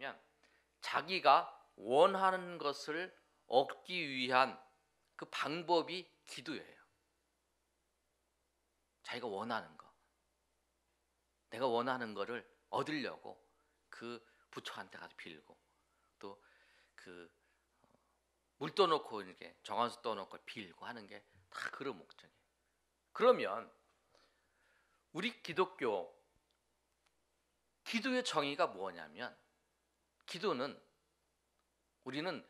뭐냐면 자기가 원하는 것을 얻기 위한 그 방법이 기도예요. 자기가 원하는 거, 내가 원하는 거를 얻으려고 그 부처한테 가서 빌고 또 그 물 떠놓고 이렇게 정한수 떠놓고 빌고 하는 게 다 그런 목적이에요. 그러면 우리 기독교 기도의 정의가 뭐냐면 기도는 우리는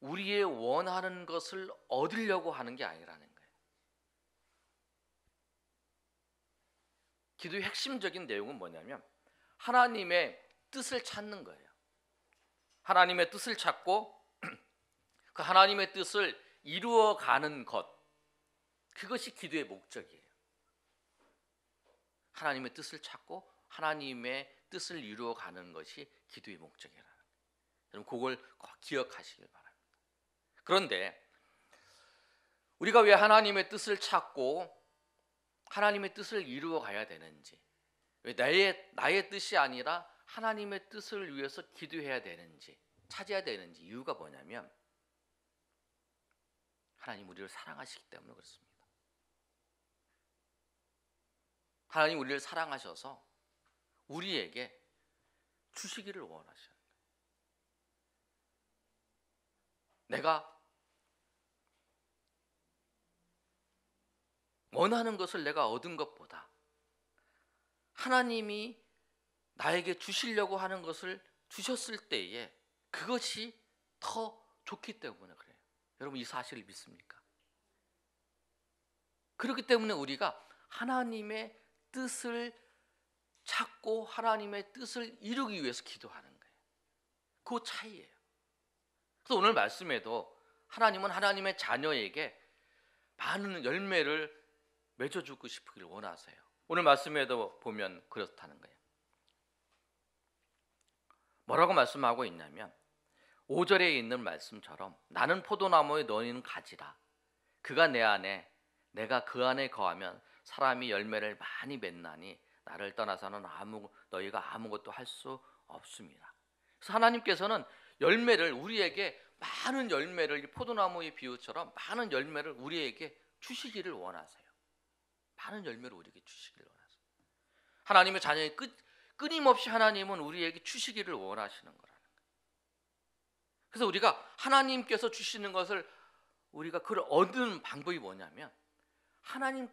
우리의 원하는 것을 얻으려고 하는 게 아니라는 거예요. 기도의 핵심적인 내용은 뭐냐면 하나님의 뜻을 찾는 거예요. 하나님의 뜻을 찾고 그 하나님의 뜻을 이루어가는 것, 그것이 기도의 목적이에요. 하나님의 뜻을 찾고 하나님의 뜻을 이루어가는 것이 기도의 목적이라는 거예요. 여러분 그걸 꼭 기억하시길 바랍니다. 그런데 우리가 왜 하나님의 뜻을 찾고 하나님의 뜻을 이루어가야 되는지, 왜 나의 뜻이 아니라 하나님의 뜻을 위해서 기도해야 되는지, 찾아야 되는지 이유가 뭐냐면 하나님 우리를 사랑하시기 때문에 그렇습니다. 하나님 우리를 사랑하셔서 우리에게 주시기를 원하셔요. 내가 원하는 것을 내가 얻은 것보다 하나님이 나에게 주시려고 하는 것을 주셨을 때에 그것이 더 좋기 때문에 그래요. 여러분 이 사실을 믿습니까? 그렇기 때문에 우리가 하나님의 뜻을 찾고 하나님의 뜻을 이루기 위해서 기도하는 거예요. 그 차이예요. 그래서 오늘 말씀에도 하나님은 하나님의 자녀에게 많은 열매를 맺어주고 싶기를 원하세요. 오늘 말씀에도 보면 그렇다는 거예요. 뭐라고 말씀하고 있냐면 5절에 있는 말씀처럼 나는 포도나무에 너희는 가지라. 그가 내 안에 내가 그 안에 거하면 사람이 열매를 많이 맺나니 나를 떠나서는 너희가 아무것도 할 수 없습니다. 그래서 하나님께서는 열매를 우리에게 많은 열매를 포도나무의 비유처럼 많은 열매를 우리에게 주시기를 원하세요. 많은 열매를 우리에게 주시기를 원하세요. 하나님의 자녀의 끊임없이 하나님은 우리에게 주시기를 원하시는 거라는 거예요. 그래서 우리가 하나님께서 주시는 것을 우리가 그걸 얻는 방법이 뭐냐면 하나님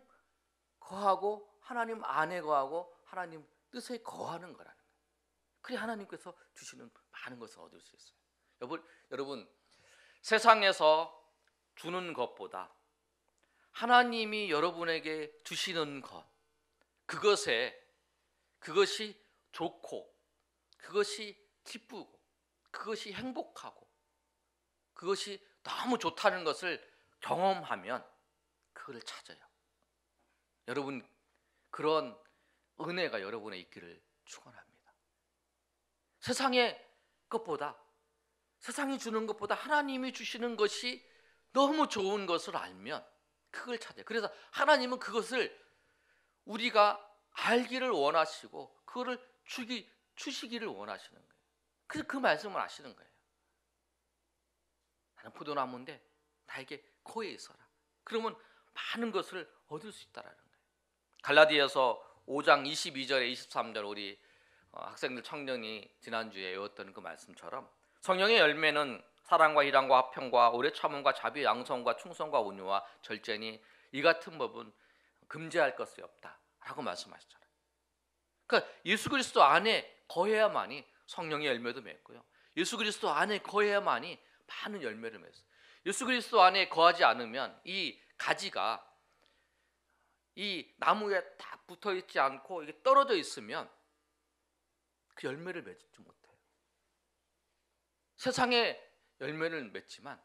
거하고 하나님 안에 거하고 하나님 뜻에 거하는 거라는 거예요. 그래 하나님께서 주시는 많은 것을 얻을 수 있어요. 여러분 세상에서 주는 것보다 하나님이 여러분에게 주시는 것, 그것이 좋고 그것이 기쁘고 그것이 행복하고 그것이 너무 좋다는 것을 경험하면 그걸 찾아요. 여러분 그런 은혜가 여러분에 있기를 축원합니다. 세상이 주는 것보다 하나님이 주시는 것이 너무 좋은 것을 알면 그걸 찾아요. 그래서 하나님은 그것을 우리가 알기를 원하시고 그거를 주시기를 원하시는 거예요. 그래서 그 말씀을 하시는 거예요. 나는 포도나무인데 나에게 거에 있어라. 그러면 많은 것을 얻을 수 있다라는 거예요. 갈라디아서 5장 22절에 23절 우리 학생들 청년이 지난주에 외웠던 그 말씀처럼 성령의 열매는 사랑과 희락과 화평과 오래 참음과 자비 양성과 충성과 온유와 절제니 이 같은 법은 금지할 것이 없다라고 말씀하셨잖아요. 그러니까 예수 그리스도 안에 거해야만이 성령의 열매도 맺고요. 예수 그리스도 안에 거해야만이 많은 열매를 맺어요. 예수 그리스도 안에 거하지 않으면 이 가지가 이 나무에 딱 붙어 있지 않고 이게 떨어져 있으면 그 열매를 맺지 못해요. 세상에 열매를 맺지만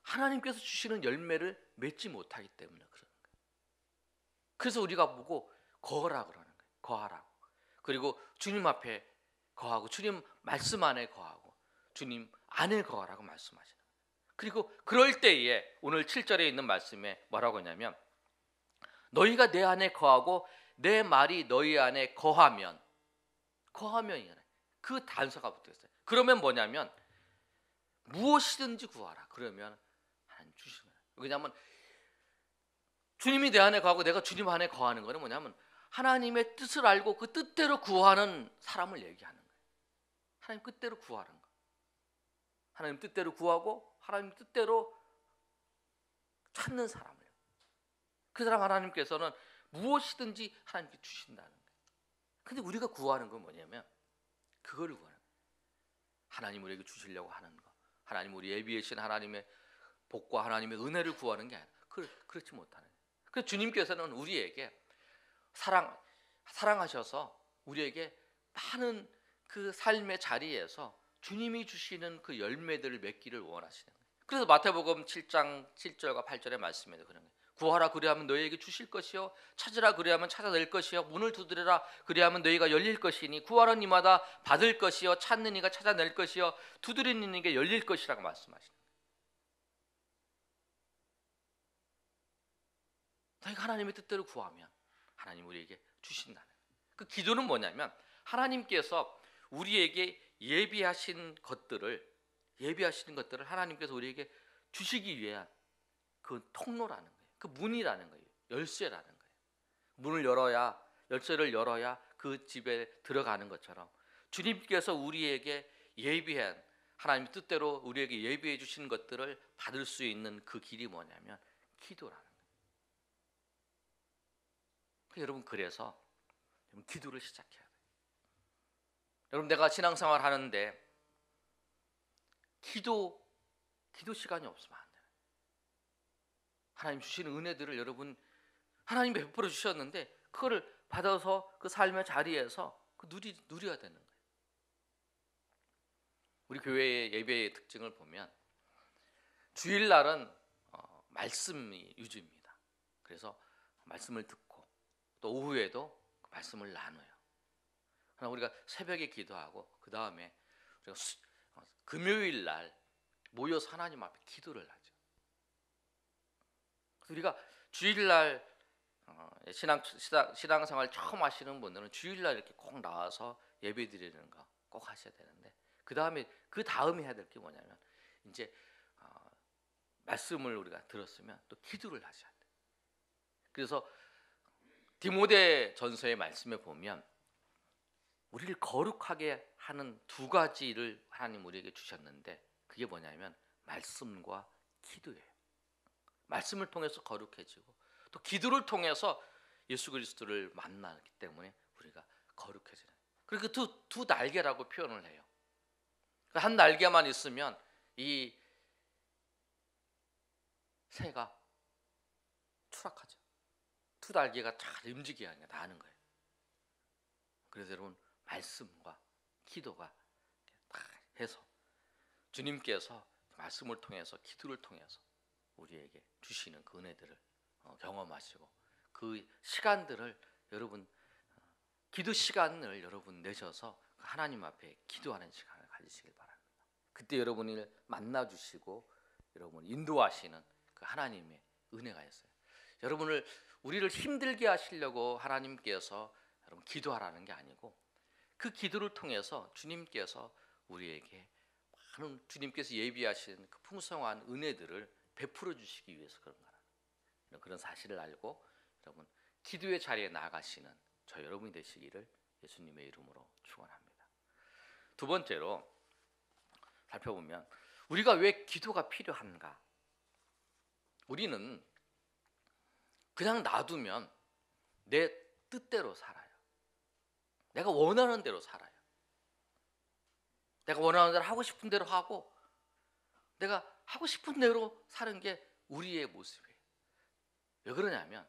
하나님께서 주시는 열매를 맺지 못하기 때문에 그러는 거예요. 그래서 우리가 보고 거하라 그러는 거예요. 거하라고. 그리고 주님 앞에 거하고 주님 말씀 안에 거하고 주님 안에 거하라고 말씀하시는 거예요. 그리고 그럴 때에 오늘 7절에 있는 말씀에 뭐라고 하냐면 너희가 내 안에 거하고 내 말이 너희 안에 거하면이잖아요. 그 단서가 붙어 있어요. 그러면 뭐냐면 무엇이든지 구하라. 그러면 하나님 주시는 거예요. 왜냐하면 주님이 내 안에 거하고 내가 주님 안에 거하는 거는 뭐냐면 하나님의 뜻을 알고 그 뜻대로 구하는 사람을 얘기하는 거예요. 하나님 뜻대로 구하는 거. 하나님 뜻대로 구하고 하나님 뜻대로 찾는 사람을. 그 사람 하나님께서는 무엇이든지 하나님께 주신다는 거예요. 근데 우리가 구하는 건 뭐냐면 그거를 구하는 거예요. 하나님 우리에게 주시려고 하는 거. 하나님 우리 예비해 주신 하나님의 복과 하나님의 은혜를 구하는 게 아니라 그렇지 못하는 거예요. 그래서 주님께서는 우리에게 사랑하셔서 우리에게 많은 그 삶의 자리에서 주님이 주시는 그 열매들을 맺기를 원하시는 거예요. 그래서 마태복음 7장 7절과 8절의 말씀에도 그런 거예요. 구하라 그리하면 너희에게 주실 것이요 찾으라 그리하면 찾아낼 것이요 문을 두드리라 그리하면 너희가 열릴 것이니 구하는 이마다 받을 것이요 찾는 이가 찾아낼 것이요 두드리는 이에게 열릴 것이라고 말씀하시는 거예요. 너희가 하나님의 뜻대로 구하면 하나님 우리에게 주신다는 거예요. 그 기도는 뭐냐면 하나님께서 우리에게 예비하신 것들을 하나님께서 우리에게 주시기 위한 그 통로라는 거예요. 그 문이라는 거예요. 열쇠라는 거예요. 문을 열어야 열쇠를 열어야 그 집에 들어가는 것처럼 주님께서 우리에게 예비한 하나님 뜻대로 우리에게 예비해 주신 것들을 받을 수 있는 그 길이 뭐냐면 기도라는 거예요. 여러분 그래서 기도를 시작해야 돼요. 여러분 내가 신앙생활 하는데 기도 시간이 없으면 안 돼요. 하나님 주시는 은혜들을 여러분 하나님이 베풀어 주셨는데 그거를 받아서 그 삶의 자리에서 누려야 되는 거예요. 우리 교회의 예배의 특징을 보면 주일날은 말씀이 유주입니다. 그래서 말씀을 듣고 또 오후에도 그 말씀을 나눠요. 그러나 우리가 새벽에 기도하고 그 다음에 우리가 금요일 날 모여서 하나님 앞에 기도를 하죠. 우리가 주일날 신앙생활 처음 하시는 분들은 주일날 이렇게 꼭 나와서 예배드리는 거 꼭 하셔야 되는데 그 다음에 해야 될 게 뭐냐면 이제 말씀을 우리가 들었으면 또 기도를 하셔야 돼요. 그래서 디모데 전서의 말씀에 보면 우리를 거룩하게 하는 두 가지를 하나님 우리에게 주셨는데 그게 뭐냐면 말씀과 기도예요. 말씀을 통해서 거룩해지고 또 기도를 통해서 예수 그리스도를 만나기 때문에 우리가 거룩해지는. 그리고 두 날개라고 표현을 해요. 한 날개만 있으면 이 새가 추락하죠. 두 날개가 잘 움직여야 나는 거예요. 그래서 여러분 말씀과 기도가 다 해서 주님께서 말씀을 통해서 기도를 통해서 우리에게 주시는 그 은혜들을 경험하시고 그 시간들을 여러분 기도 시간을 여러분 내셔서 하나님 앞에 기도하는 시간을 가지시길 바랍니다. 그때 여러분을 만나 주시고 여러분을 인도하시는 그 하나님의 은혜가 있어요. 우리를 힘들게 하시려고 하나님께서 여러분 기도하라는 게 아니고 그 기도를 통해서 주님께서 우리에게 많은 주님께서 예비하신 그 풍성한 은혜들을 베풀어 주시기 위해서 그런 거라는 그런 사실을 알고 여러분 기도의 자리에 나아가시는 저 여러분이 되시기를 예수님의 이름으로 축원합니다. 두 번째로 살펴보면 우리가 왜 기도가 필요한가? 우리는 그냥 놔두면 내 뜻대로 살아요. 내가 원하는 대로 살아요. 내가 원하는 대로 하고 싶은 대로 하고 내가 하고 싶은 대로 사는 게 우리의 모습이에요. 왜 그러냐면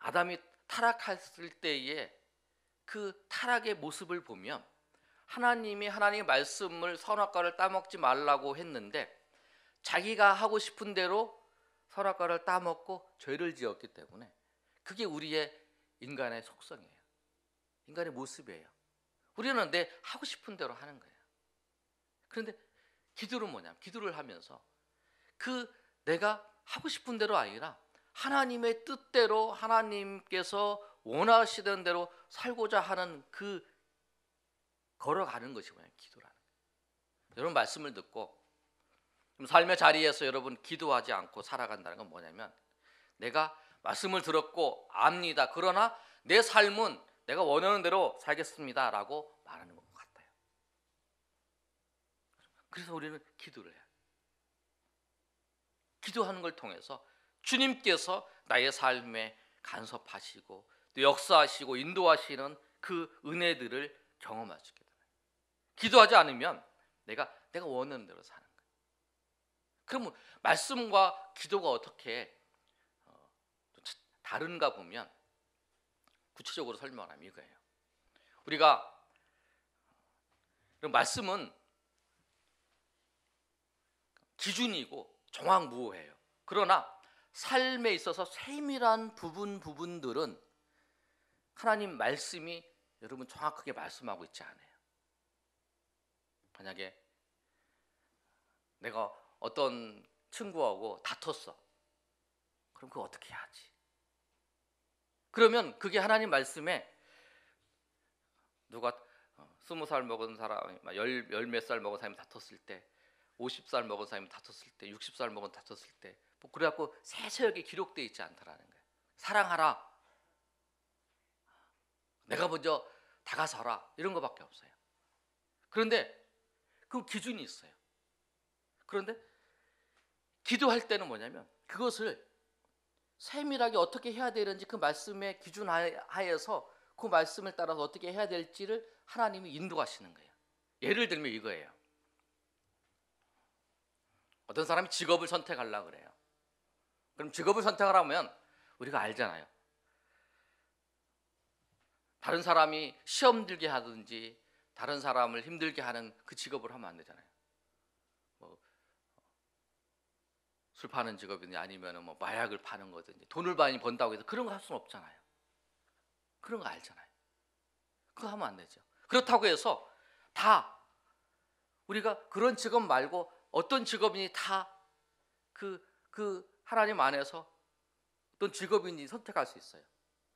아담이 타락했을 때의 그 타락의 모습을 보면 하나님이 하나님의 말씀을 선악과를 따먹지 말라고 했는데 자기가 하고 싶은 대로 선악과를 따먹고 죄를 지었기 때문에 그게 우리의 인간의 속성이에요. 인간의 모습이에요. 우리는 내 하고 싶은 대로 하는 거예요. 그런데 기도는 뭐냐면 기도를 하면서 그 내가 하고 싶은 대로 아니라 하나님의 뜻대로 하나님께서 원하시던 대로 살고자 하는 그 걸어가는 것이 뭐냐, 기도라는 거예요. 여러분 말씀을 듣고 삶의 자리에서 여러분 기도하지 않고 살아간다는 건 뭐냐면, 내가 말씀을 들었고 압니다, 그러나 내 삶은 내가 원하는 대로 살겠습니다 라고 말하는 것 같아요. 그래서 우리는 기도를 해요. 기도하는 걸 통해서 주님께서 나의 삶에 간섭하시고 또 역사하시고 인도하시는 그 은혜들을 경험할 수 있게 됩니다. 기도하지 않으면 내가 원하는 대로 사는 거예요. 그러면 말씀과 기도가 어떻게 다른가 보면 구체적으로 설명하면 이거예요. 우리가 말씀은 기준이고 정확무오해요. 그러나 삶에 있어서 세밀한 부분들은 하나님 말씀이 여러분 정확하게 말씀하고 있지 않아요. 만약에 내가 어떤 친구하고 다퉜어. 그럼 그거 어떻게 해야지? 그러면 그게 하나님 말씀에 누가 20살 먹은 사람, 열 몇 살 먹은 사람이 다퉜을 때, 50살 먹은 사람이 다퉜을 때, 60살 먹은 다퉜을 때, 뭐 그래갖고 세세하게 기록되어 있지 않다라는 거예요. 사랑하라, 내가 먼저 다가서라, 이런 거밖에 없어요. 그런데 그 기준이 있어요. 그런데 기도할 때는 뭐냐면 그것을 세밀하게 어떻게 해야 되는지 그 말씀의 기준 하에서 그 말씀을 따라서 어떻게 해야 될지를 하나님이 인도하시는 거예요. 예를 들면 이거예요. 어떤 사람이 직업을 선택하려고 그래요. 그럼 직업을 선택하려면 우리가 알잖아요. 다른 사람이 시험 들게 하든지 다른 사람을 힘들게 하는 그 직업을 하면 안 되잖아요. 뭐 술 파는 직업이든지 아니면 뭐 마약을 파는 거든지 돈을 많이 번다고 해서 그런 거 할 수는 없잖아요. 그런 거 알잖아요. 그거 하면 안 되죠. 그렇다고 해서 다 우리가 그런 직업 말고 어떤 직업이니 다 그 하나님 안에서 어떤 직업인지 선택할 수 있어요.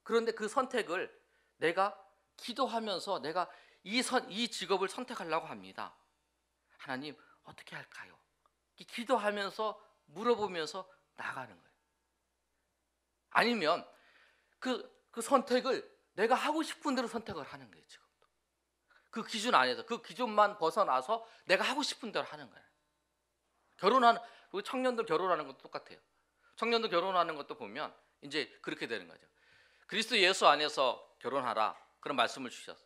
그런데 그 선택을 내가 기도하면서 내가 이 직업을 선택하려고 합니다. 하나님 어떻게 할까요? 기도하면서 물어보면서 나가는 거예요. 아니면 그 선택을 내가 하고 싶은 대로 선택을 하는 거예요. 지금도 그 기준 안에서 그 기준만 벗어나서 내가 하고 싶은 대로 하는 거예요. 결혼하는 우리 청년들 결혼하는 것도 똑같아요. 청년들 결혼하는 것도 보면 이제 그렇게 되는 거죠. 그리스도 예수 안에서 결혼하라 그런 말씀을 주셨어.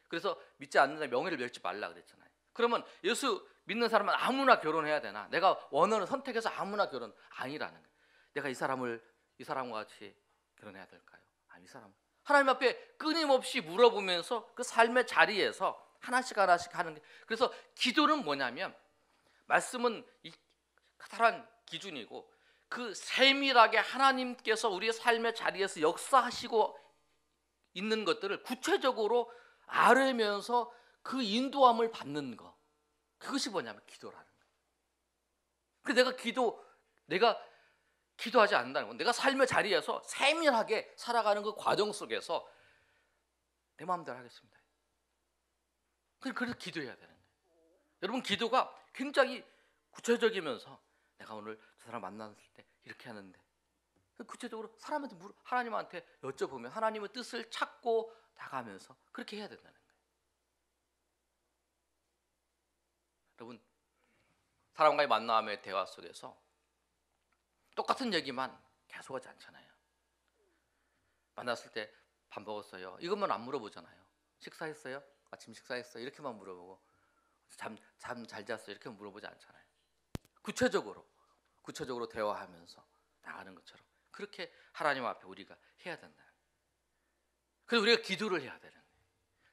그래서 믿지 않는 자의 명예를 멸지 말라 그랬잖아요. 그러면 예수 믿는 사람은 아무나 결혼해야 되나? 내가 원하는 선택해서 아무나 결혼 아니라는 거예요. 내가 이 사람과 같이 결혼해야 될까요? 아니, 이 사람 하나님 앞에 끊임없이 물어보면서 그 삶의 자리에서 하나씩 하는 게, 그래서 기도는 뭐냐면 말씀은 이 커다란 기준이고 그 세밀하게 하나님께서 우리의 삶의 자리에서 역사하시고 있는 것들을 구체적으로 알으면서 그 인도함을 받는 거, 그것이 뭐냐면 기도라는 거예요. 그래서 내가 기도하지 않는다는 건 내가 삶의 자리에서 세밀하게 살아가는 그 과정 속에서 내 마음대로 하겠습니다. 그래서 기도해야 되는 거예요. 여러분 기도가 굉장히 구체적이면서 내가 오늘 저 사람 만났을 때 이렇게 하는데 구체적으로 하나님한테 여쭤보면 하나님의 뜻을 찾고 나가면서 그렇게 해야 된다는 거예요. 여러분 사람과의 만남의 대화 속에서 똑같은 얘기만 계속하지 않잖아요. 만났을 때 밥 먹었어요? 이것만 안 물어보잖아요. 식사했어요? 아침 식사했어요? 이렇게만 물어보고 잠 잘 잤어요? 이렇게 물어보지 않잖아요. 구체적으로 대화하면서 나가는 것처럼 그렇게 하나님 앞에 우리가 해야 된다는 거예요. 그래서 우리가 기도를 해야 되는 거예요.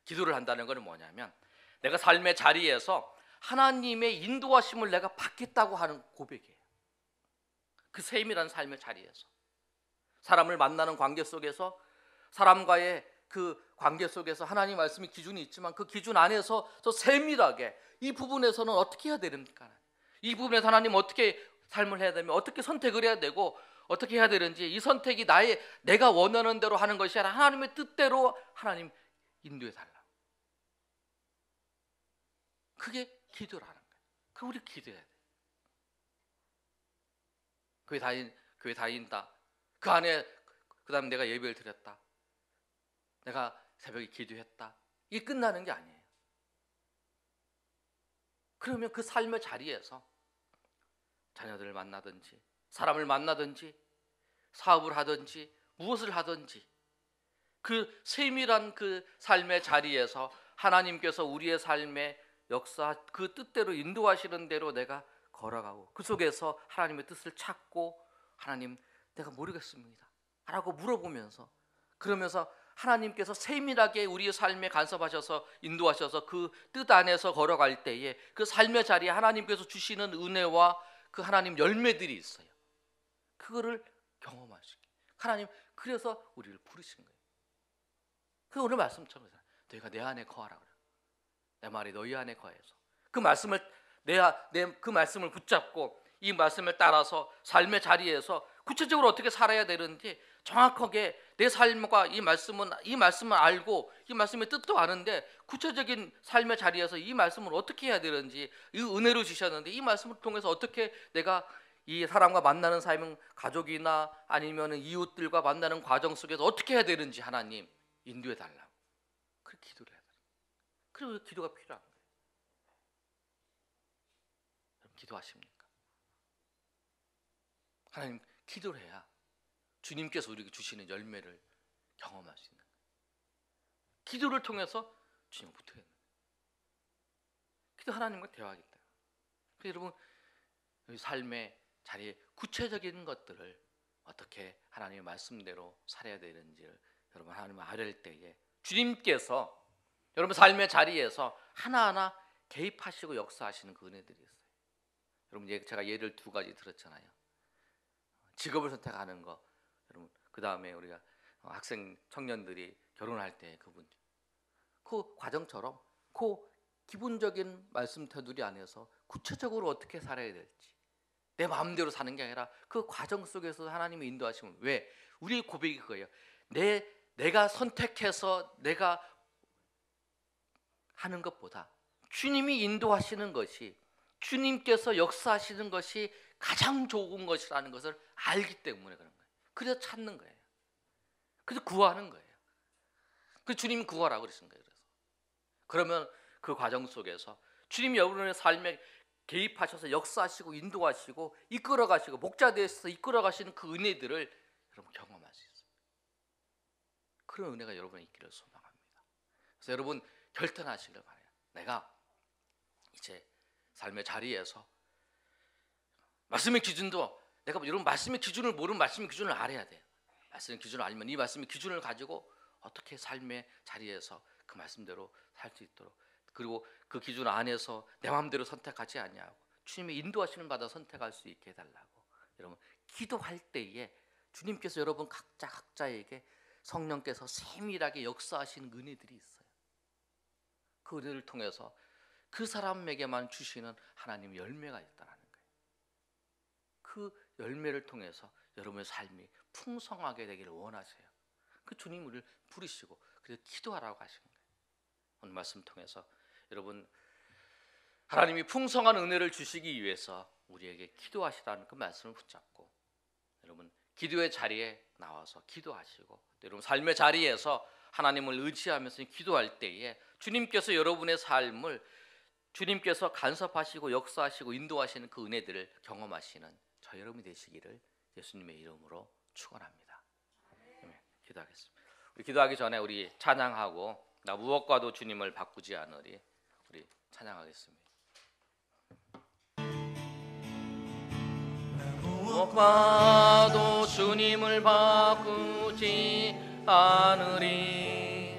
기도를 한다는 것은 뭐냐면 내가 삶의 자리에서 하나님의 인도하심을 내가 받겠다고 하는 고백이에요. 그 세밀한 삶의 자리에서 사람을 만나는 관계 속에서 사람과의 그 관계 속에서 하나님 말씀의 기준이 있지만 그 기준 안에서 더 세밀하게 이 부분에서는 어떻게 해야 됩니까? 이 부분에서 하나님 어떻게 삶을 해야 되며 어떻게 선택을 해야 되고 어떻게 해야 되는지 이 선택이 내가 원하는 대로 하는 것이 아니라 하나님의 뜻대로 하나님 인도해 달라. 그게 기도라는 거예요. 그 우리 기도해야 돼. 교회 다닌다. 그 안에 그다음 내가 예배를 드렸다. 내가 새벽에 기도했다. 이게 끝나는 게 아니에요. 그러면 그 삶의 자리에서 자녀들을 만나든지 사람을 만나든지 사업을 하든지 무엇을 하든지 그 세밀한 그 삶의 자리에서 하나님께서 우리의 삶의 역사 그 뜻대로 인도하시는 대로 내가 걸어가고 그 속에서 하나님의 뜻을 찾고 하나님 내가 모르겠습니다 라고 물어보면서 그러면서 하나님께서 세밀하게 우리의 삶에 간섭하셔서 인도하셔서 그 뜻 안에서 걸어갈 때에 그 삶의 자리에 하나님께서 주시는 은혜와 그 하나님 열매들이 있어요. 그거를 경험할 수 있게 하나님 그래서 우리를 부르신 거예요. 그 오늘 말씀처럼 너희가 내 안에 거하라 그래요. 내 말이 너희 안에 거해서 그 말씀을 그 말씀을 붙잡고 이 말씀을 따라서 삶의 자리에서 구체적으로 어떻게 살아야 되는지 정확하게 내 삶과 이 말씀을 알고 이 말씀의 뜻도 아는데 구체적인 삶의 자리에서 이 말씀을 어떻게 해야 되는지 이 은혜를 주셨는데 이 말씀을 통해서 어떻게 내가 이 사람과 만나는 삶은 가족이나 아니면 이웃들과 만나는 과정 속에서 어떻게 해야 되는지 하나님 인도해 달라고 그렇게 기도를 해야 돼요. 그리고 기도가 필요한 거예요. 여러분 기도하십니까? 하나님 기도를 해야 주님께서 우리에게 주시는 열매를 경험할 수 있는 거예요. 기도를 통해서 주님을 붙어야 돼요. 기도 하나님과 대화하기 때문에. 여러분 우리 삶의 자리에 구체적인 것들을 어떻게 하나님의 말씀대로 살아야 되는지를 여러분 하나님을 알을 때에 주님께서 여러분 삶의 자리에서 하나하나 개입하시고 역사하시는 그 은혜들이 있어요. 여러분 제가 예를 두 가지 들었잖아요. 직업을 선택하는 거, 여러분 그 다음에 우리가 학생 청년들이 결혼할 때 그 과정처럼 그 기본적인 말씀 테두리 안에서 구체적으로 어떻게 살아야 될지 내 마음대로 사는 게 아니라 그 과정 속에서 하나님의 인도하심을 왜 우리의 고백이 그거예요. 내가 선택해서 내가 하는 것보다 주님이 인도하시는 것이 주님께서 역사하시는 것이 가장 좋은 것이라는 것을 알기 때문에 그런 거예요. 그래서 찾는 거예요. 그래서 구하는 거예요. 그 주님이 구하라고 그러신 거예요. 그러면 그 과정 속에서 주님이 여러분의 삶에 개입하셔서 역사하시고 인도하시고 이끌어가시고 목자되어서 이끌어가시는 그 은혜들을 여러분 경험할 수 있어요. 그런 은혜가 여러분에 있기를 소망합니다. 그래서 여러분 결단하시길 바라요. 내가 이제 삶의 자리에서 말씀의 기준도 내가 여러분 말씀의 기준을 모르면 말씀의 기준을 알아야 돼요. 말씀의 기준을 알면 이 말씀의 기준을 가지고 어떻게 삶의 자리에서 그 말씀대로 살 수 있도록 그리고 그 기준 안에서 내 마음대로 선택하지 아니하고 주님의 인도하시는 바다 선택할 수 있게 해달라고 여러분 기도할 때에 주님께서 여러분 각자에게 성령께서 세밀하게 역사하시는 은혜들이 있어요. 그 은혜를 통해서 그 사람에게만 주시는 하나님의 열매가 있다는 거예요. 그 열매를 통해서 여러분의 삶이 풍성하게 되기를 원하세요. 그 주님 우리를 부르시고 그래서 기도하라고 하신 거예요. 오늘 말씀 통해서 여러분 하나님이 풍성한 은혜를 주시기 위해서 우리에게 기도하시라는 그 말씀을 붙잡고 여러분 기도의 자리에 나와서 기도하시고 여러분 삶의 자리에서 하나님을 의지하면서 기도할 때에 주님께서 여러분의 삶을 주님께서 간섭하시고 역사하시고 인도하시는 그 은혜들을 경험하시는 저 여러분이 되시기를 예수님의 이름으로 축원합니다. 기도하겠습니다. 우리 기도하기 전에 우리 찬양하고 나 무엇과도 주님을 바꾸지 않으리 우리 찬양하겠습니다. 무엇과도 주님을 바꾸지 않으리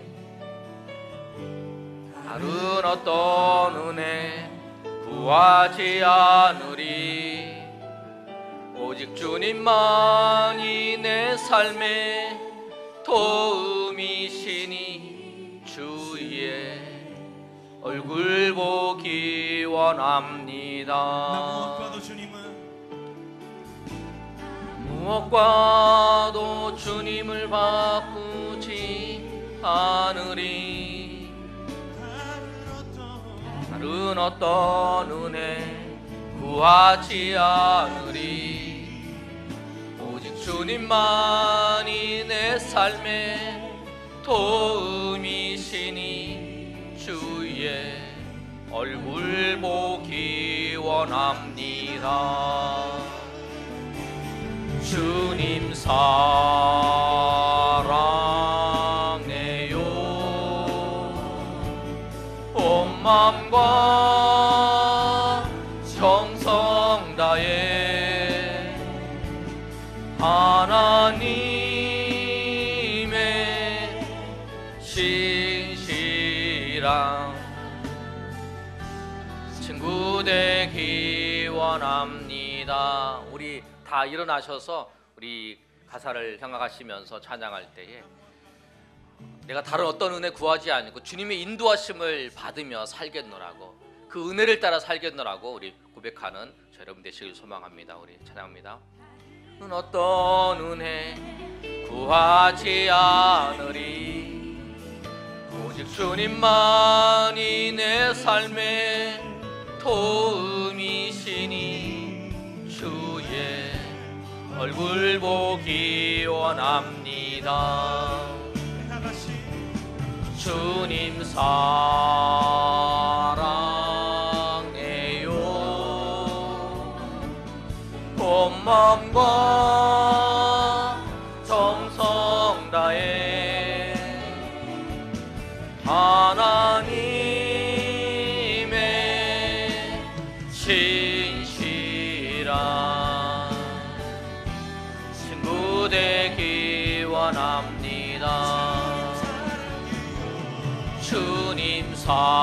다른 어떤 은혜 구하지 않으리 오직 주님만이 내 삶의 도움이시니 주의 얼굴 보기 원합니다. 무엇과도 주님을 바꾸지 않으리 다른 다른 어떤 은혜 구하지 않으리. 오직 주님만이 내 삶의 도움이시니 주의 얼굴 보기 원합니다. 주님 사랑해요. 온 마음과 정성 다해 하나님의 신실한 친구 되기 원합니다. 우리 다 일어나셔서 우리 가사를 생각하시면서 찬양할 때에 내가 다른 어떤 은혜 구하지 않고 주님의 인도하심을 받으며 살겠노라고, 그 은혜를 따라 살겠노라고 우리 고백하는 저 여러분 되시길 소망합니다. 우리 찬양합니다. 어떤 은혜 구하지 않으리. 오직 주님만이 내 삶의 도움이시니 주의 얼굴 보기 원합니다. 주님 사랑해요. 온 마음과 정성 다해 하나님의 신실한 친구 되기 원합니다. 주님 사랑해요.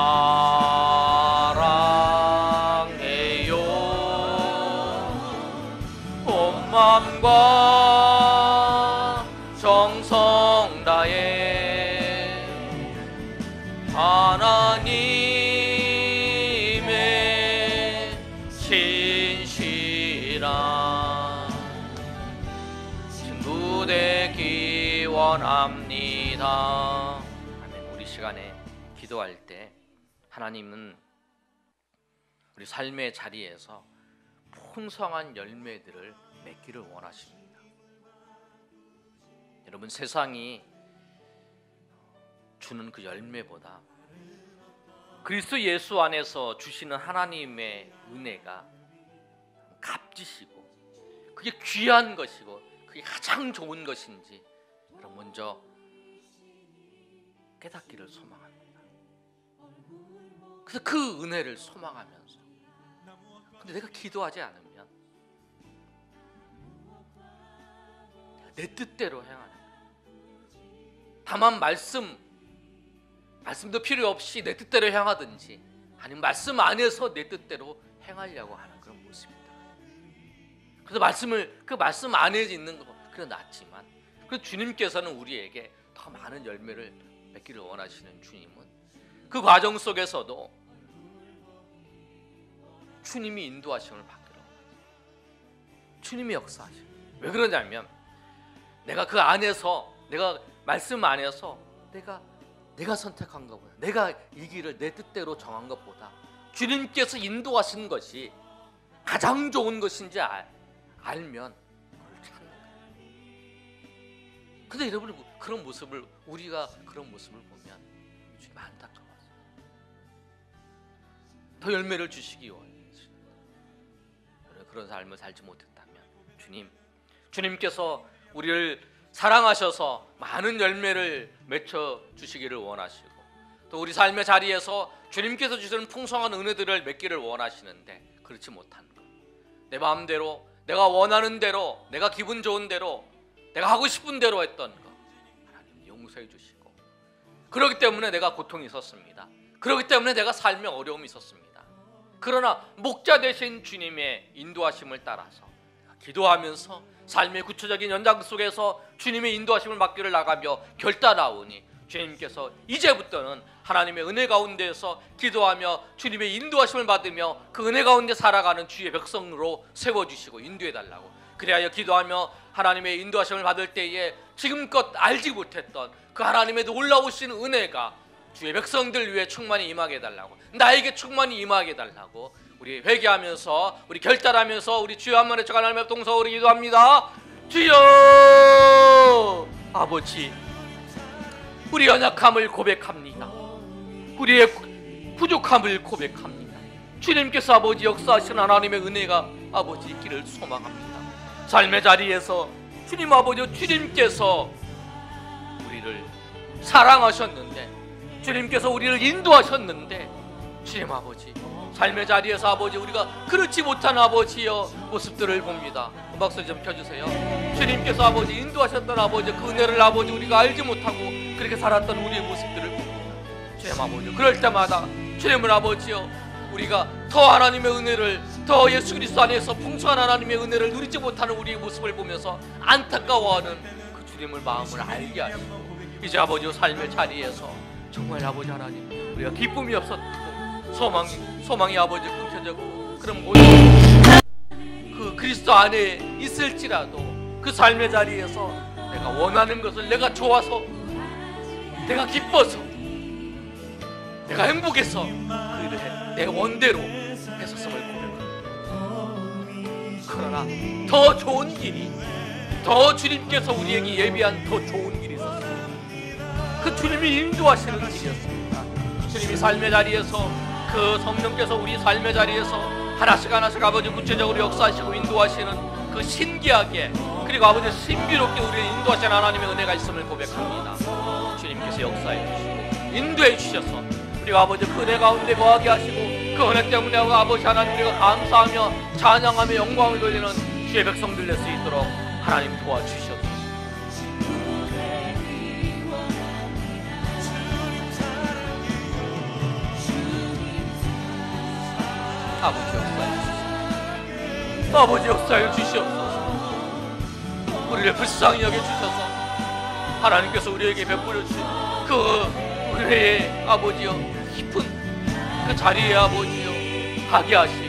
온 마음과 정성 다해 하나님의 신실한 친구 되기 원합니다. 아멘. 우리 시간에 기도할 때 하나님은 우리 삶의 자리에서 풍성한 열매들을 맺기를 원하십니다. 여러분, 세상이 주는 그 열매보다 그리스도 예수 안에서 주시는 하나님의 은혜가 값지시고 그게 귀한 것이고 그게 가장 좋은 것인지 여러분 먼저 깨닫기를 소망합니다. 그래서 그 은혜를 소망하면서, 근데 내가 기도하지 않으면 내 뜻대로 행하는 거예요. 다만 말씀도 필요 없이 내 뜻대로 행하든지 아니면 말씀 안에서 내 뜻대로 행하려고 하는 그런 모습입니다. 그래서 그 말씀 안에 있는 거 그래 낫지만, 그래서 주님께서는 우리에게 더 많은 열매를 맺기를 원하시는 주님은 그 과정 속에서도 주님이 인도하심을 받기로 원하세요. 주님이 역사하셔요. 왜 그러냐면 내가 그 안에서, 내가 말씀 안에서 내가 선택한 것보다, 내가 이 길을 내 뜻대로 정한 것보다 주님께서 인도하신 것이 가장 좋은 것인지 알면 그걸 찾는 거예요. 근데 여러분, 우리가 그런 모습을 보면 주님 안타까워서 더 열매를 주시기 원해요. 그런 삶을 살지 못했다면 주님께서 우리를 사랑하셔서 많은 열매를 맺혀 주시기를 원하시고, 또 우리 삶의 자리에서 주님께서 주시는 풍성한 은혜들을 맺기를 원하시는데 그렇지 못한 것, 내 마음대로, 내가 원하는 대로, 내가 기분 좋은 대로, 내가 하고 싶은 대로 했던 것 하나님 용서해 주시고, 그렇기 때문에 내가 고통이 있었습니다. 그렇기 때문에 내가 삶에 어려움이 있었습니다. 그러나 목자 되신 주님의 인도하심을 따라서 기도하면서 삶의 구체적인 연장 속에서 주님의 인도하심을 받기를 나가며 결단하오니 주님께서 이제부터는 하나님의 은혜 가운데에서 기도하며 주님의 인도하심을 받으며 그 은혜 가운데 살아가는 주의 백성으로 세워주시고 인도해달라고, 그리하여 기도하며 하나님의 인도하심을 받을 때에 지금껏 알지 못했던 그 하나님의 놀라우신 은혜가 주의 백성들 위해 충만히 임하게 해달라고, 나에게 충만히 임하게 해달라고 우리 회개하면서, 우리 결단하면서 우리 주여 한 번에 하나님 앞 동서로 기도합니다. 주여, 아버지, 우리 연약함을 고백합니다. 우리의 부족함을 고백합니다. 주님께서 아버지 역사하신 하나님의 은혜가 아버지 있기를 소망합니다. 삶의 자리에서 주님 아버지, 주님께서 우리를 사랑하셨는데, 주님께서 우리를 인도하셨는데, 주님 아버지, 삶의 자리에서 아버지 우리가 그렇지 못한 아버지여 모습들을 봅니다. 음악 소리 좀 켜주세요. 주님께서 아버지 인도하셨던 아버지 그 은혜를 아버지 우리가 알지 못하고 그렇게 살았던 우리의 모습들을 봅니다. 주님 아버지, 그럴 때마다 주님을 아버지여 우리가 더 하나님의 은혜를, 더 예수 그리스도 안에서 풍성한 하나님의 은혜를 누리지 못하는 우리의 모습을 보면서 안타까워하는 그 주님을 마음을 알게 하시고, 이제 아버지 삶의 자리에서 정말 아버지 하나님 우리가 기쁨이 없었고 소망이 아버지 끊겨졌고, 그런 모든 그 그리스도 안에 있을지라도 그 삶의 자리에서 내가 원하는 것을, 내가 좋아서, 내가 기뻐서, 내가 행복해서 그를 내 원대로 했었음을 고백합니다. 그러나 더 좋은 길이, 더 주님께서 우리에게 예비한 더 좋은 길이 있었습니다. 그 주님이 인도하시는 길이었습니다. 주님이 삶의 자리에서, 그 성령께서 우리 삶의 자리에서 하나씩 아버지 구체적으로 역사하시고 인도하시는 그 신기하게, 그리고 아버지 신비롭게 우리를 인도하시는 하나님의 은혜가 있음을 고백합니다. 주님께서 역사해 주시고 인도해 주셔서 우리가 아버지 그 은혜 가운데 거하게 하시고, 그 은혜 때문에 아버지 하나님 우리가 감사하며 찬양하며 영광을 돌리는 주의 백성들 될 수 있도록 하나님 도와주시옵소서. 아버지 역사해 주시옵소서. 아버지 역사해 주시옵소서. 우리를 불쌍히 여겨주셔서 하나님께서 우리에게 베풀어 주신 그 은혜의 아버지여 깊은 그 자리에 아버지여 가게 하시고,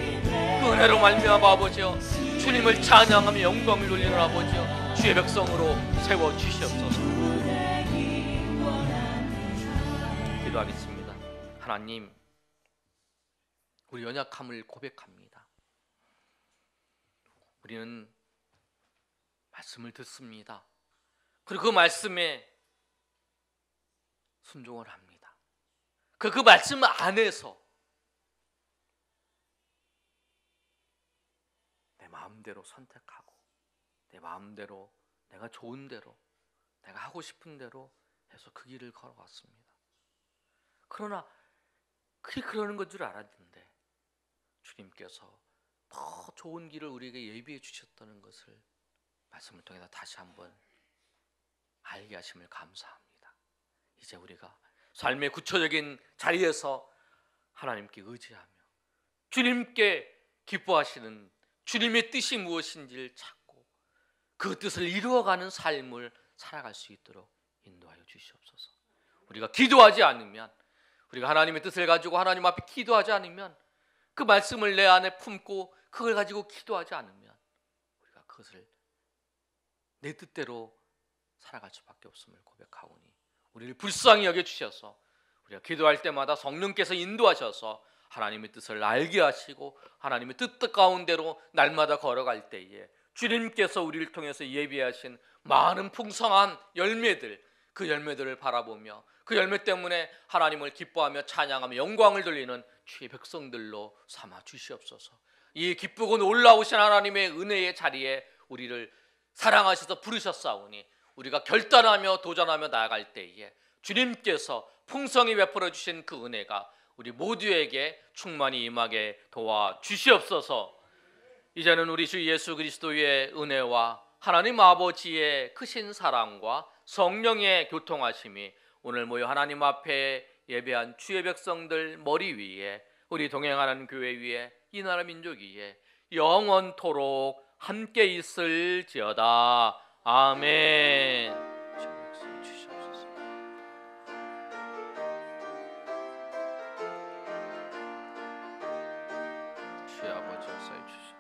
그 은혜로 말미암아 아버지여 주님을 찬양하며 영광을 돌리는 아버지여 주의 백성으로 세워 주시옵소서. 기도하겠습니다. 하나님, 우리 연약함을 고백합니다. 우리는 말씀을 듣습니다. 그리고 그 말씀에 순종을 합니다. 그 말씀 안에서 내 마음대로 선택하고, 내 마음대로, 내가 좋은 대로, 내가 하고 싶은 대로 해서 그 길을 걸어왔습니다. 그러나 그러는 건 줄 알았는데 주님께서 더 좋은 길을 우리에게 예비해 주셨다는 것을 말씀을 통해서 다시 한번 알게 하심을 감사합니다. 이제 우리가 삶의 구체적인 자리에서 하나님께 의지하며 주님께 기뻐하시는 주님의 뜻이 무엇인지를 찾고 그 뜻을 이루어가는 삶을 살아갈 수 있도록 인도하여 주시옵소서. 우리가 기도하지 않으면, 우리가 하나님의 뜻을 가지고 하나님 앞에 기도하지 않으면, 그 말씀을 내 안에 품고 그걸 가지고 기도하지 않으면 우리가 그것을 내 뜻대로 살아갈 수밖에 없음을 고백하오니, 우리를 불쌍히 여겨주셔서 우리가 기도할 때마다 성령께서 인도하셔서 하나님의 뜻을 알게 하시고 하나님의 뜻 가운데로 날마다 걸어갈 때에 주님께서 우리를 통해서 예비하신 많은 풍성한 열매들, 그 열매들을 바라보며 그 열매 때문에 하나님을 기뻐하며 찬양하며 영광을 돌리는 주의 백성들로 삼아 주시옵소서. 이 기쁘고 놀라우신 하나님의 은혜의 자리에 우리를 사랑하셔서 부르셨사오니 우리가 결단하며 도전하며 나아갈 때에 주님께서 풍성히 베풀어 주신 그 은혜가 우리 모두에게 충만히 임하게 도와 주시옵소서. 이제는 우리 주 예수 그리스도의 은혜와 하나님 아버지의 크신 사랑과 성령의 교통하심이 오늘 모여 하나님 앞에 예배한 주의 백성들 머리 위에, 우리 동행하는 교회 위에, 이 나라 민족 위에 영원토록 함께 있을지어다. 아멘. 주의 아버지 역사해 주시옵소서.